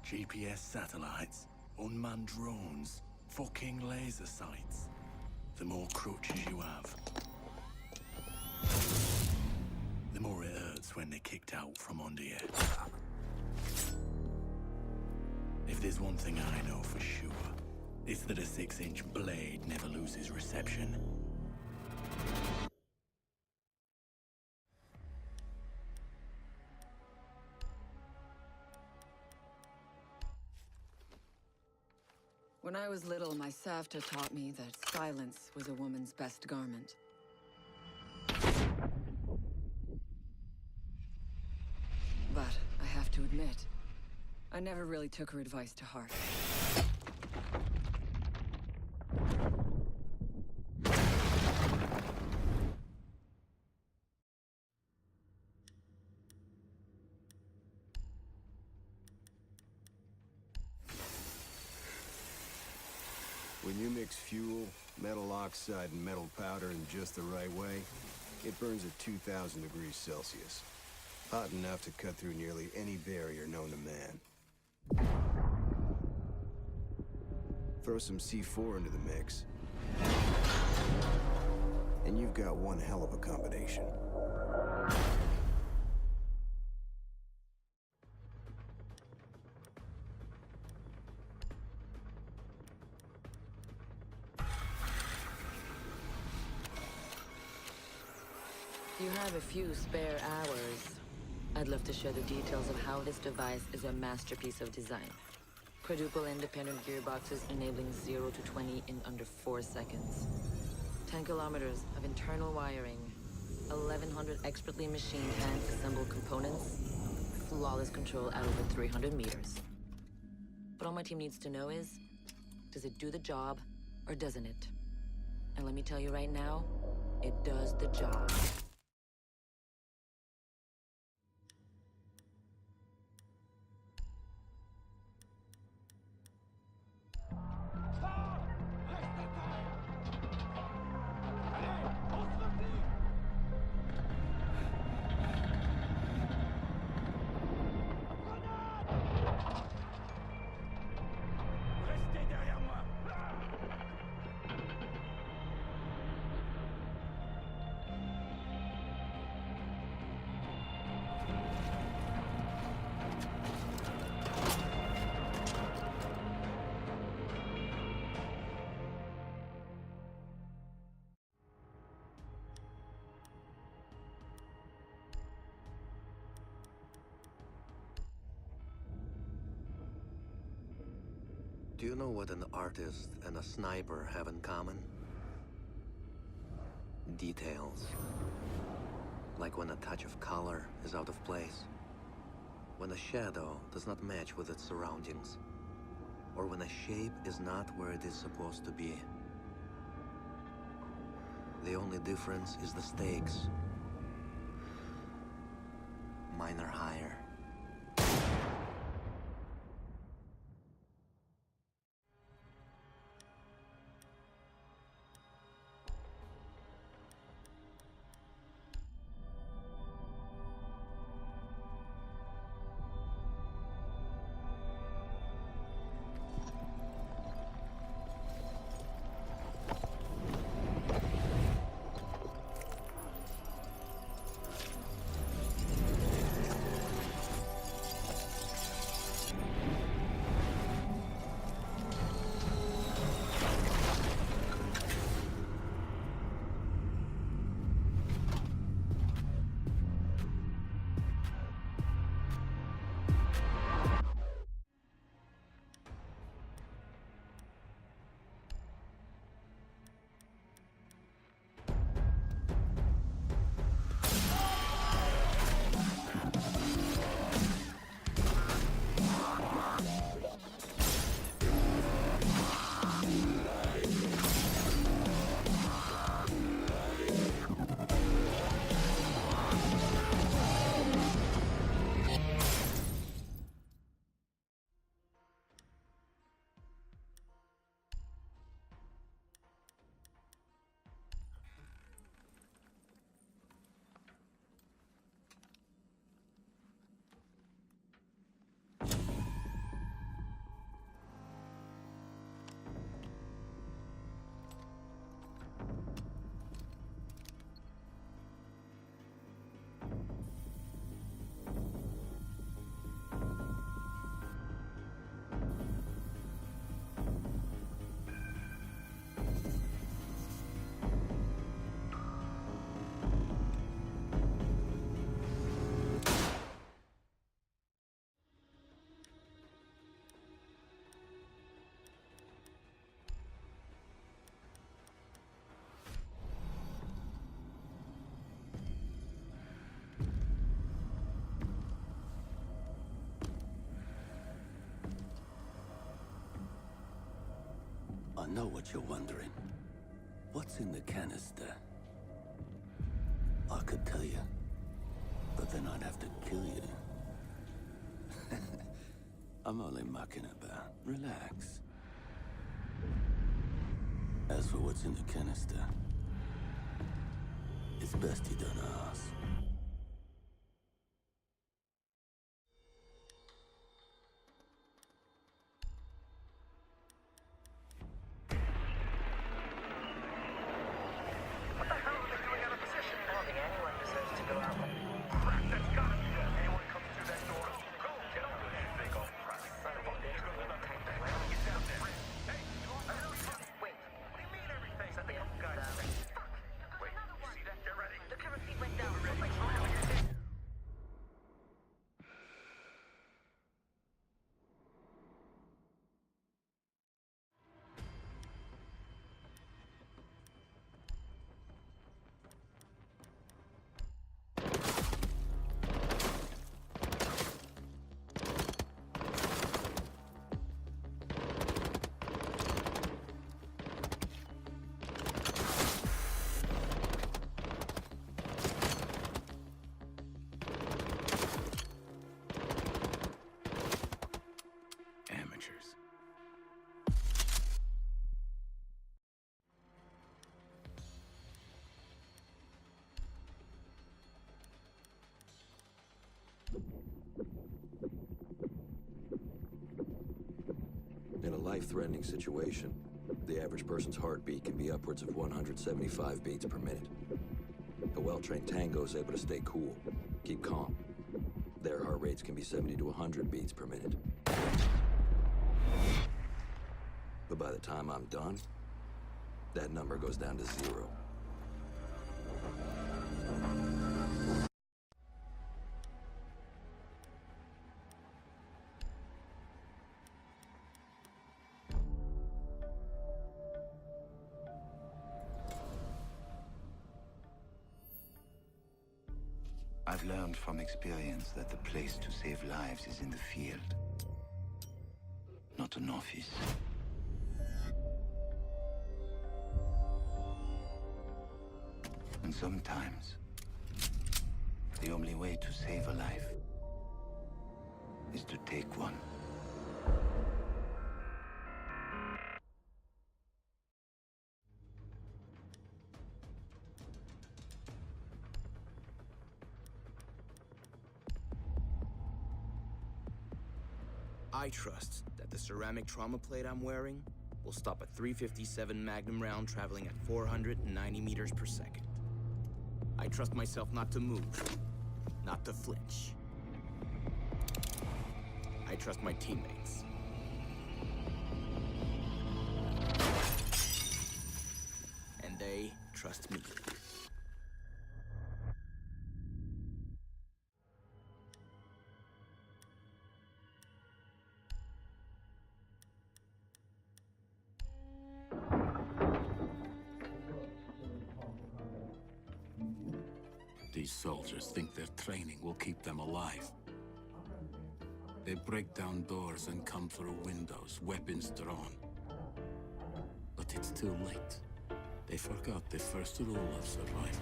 GPS satellites, unmanned drones, fucking laser sights. The more crutches you have, the more it hurts when they're kicked out from under you. If there's one thing I know for sure, it's that a 6-inch blade never loses reception. When I was little, my Savta taught me that silence was a woman's best garment. But I have to admit, I never really took her advice to heart. When you mix fuel, metal oxide, and metal powder in just the right way, it burns at 2,000 degrees Celsius. Hot enough to cut through nearly any barrier known to man. Throw some C4 into the mix, and you've got one hell of a combination. If you have a few spare hours, I'd love to share the details of how this device is a masterpiece of design. Quadruple independent gearboxes enabling 0 to 20 in under 4 seconds. 10 kilometers of internal wiring, 1,100 expertly machined hand-assembled components, flawless control at over 300 meters. But all my team needs to know is, does it do the job, or doesn't it? And let me tell you right now, it does the job. Do you know what an artist and a sniper have in common? Details. Like when a touch of color is out of place. When a shadow does not match with its surroundings. Or when a shape is not where it is supposed to be. The only difference is the stakes. Mine are higher. know what you're wondering. What's in the canister? I could tell you, but then I'd have to kill you. I'm only mucking about. Relax. As for what's in the canister, it's best you don't ask. In a life-threatening situation, the average person's heartbeat can be upwards of 175 beats per minute. A well-trained tango is able to stay cool, keep calm. Their heart rates can be 70 to 100 beats per minute. But by the time I'm done, that number goes down to 0. I've learned from experience that the place to save lives is in the field, not an office. And sometimes, the only way to save a life is to take one. I trust that the ceramic trauma plate I'm wearing will stop a .357 Magnum round traveling at 490 meters per second. I trust myself not to move, not to flinch. I trust my teammates. And they trust me. These soldiers think their training will keep them alive. They break down doors and come through windows, weapons drawn. But it's too late. They forgot the first rule of survival.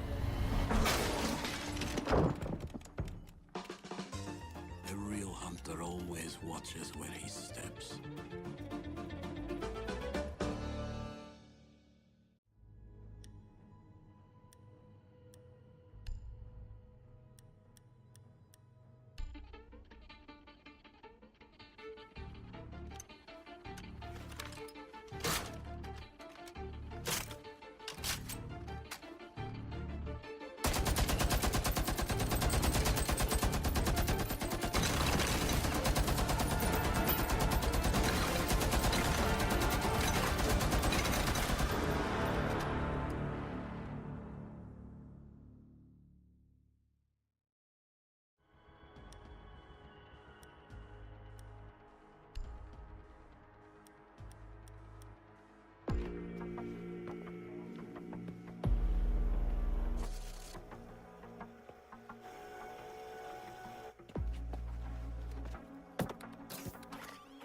A real hunter always watches where he steps.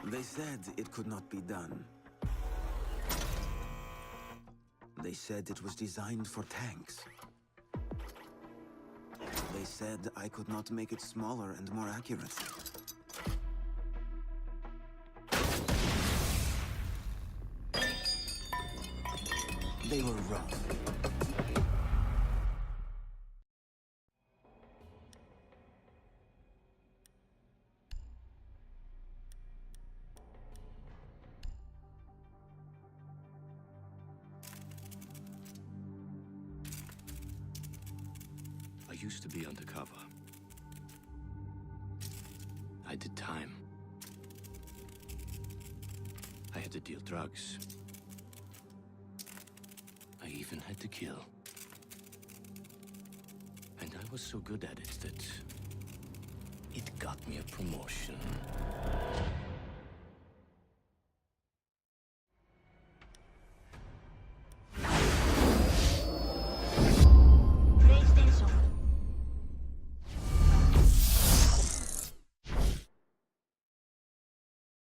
They said it could not be done. They said it was designed for tanks. They said I could not make it smaller and more accurate. They were wrong. I used to be undercover. I did time. I had to deal drugs. I even had to kill. And I was so good at it that it got me a promotion.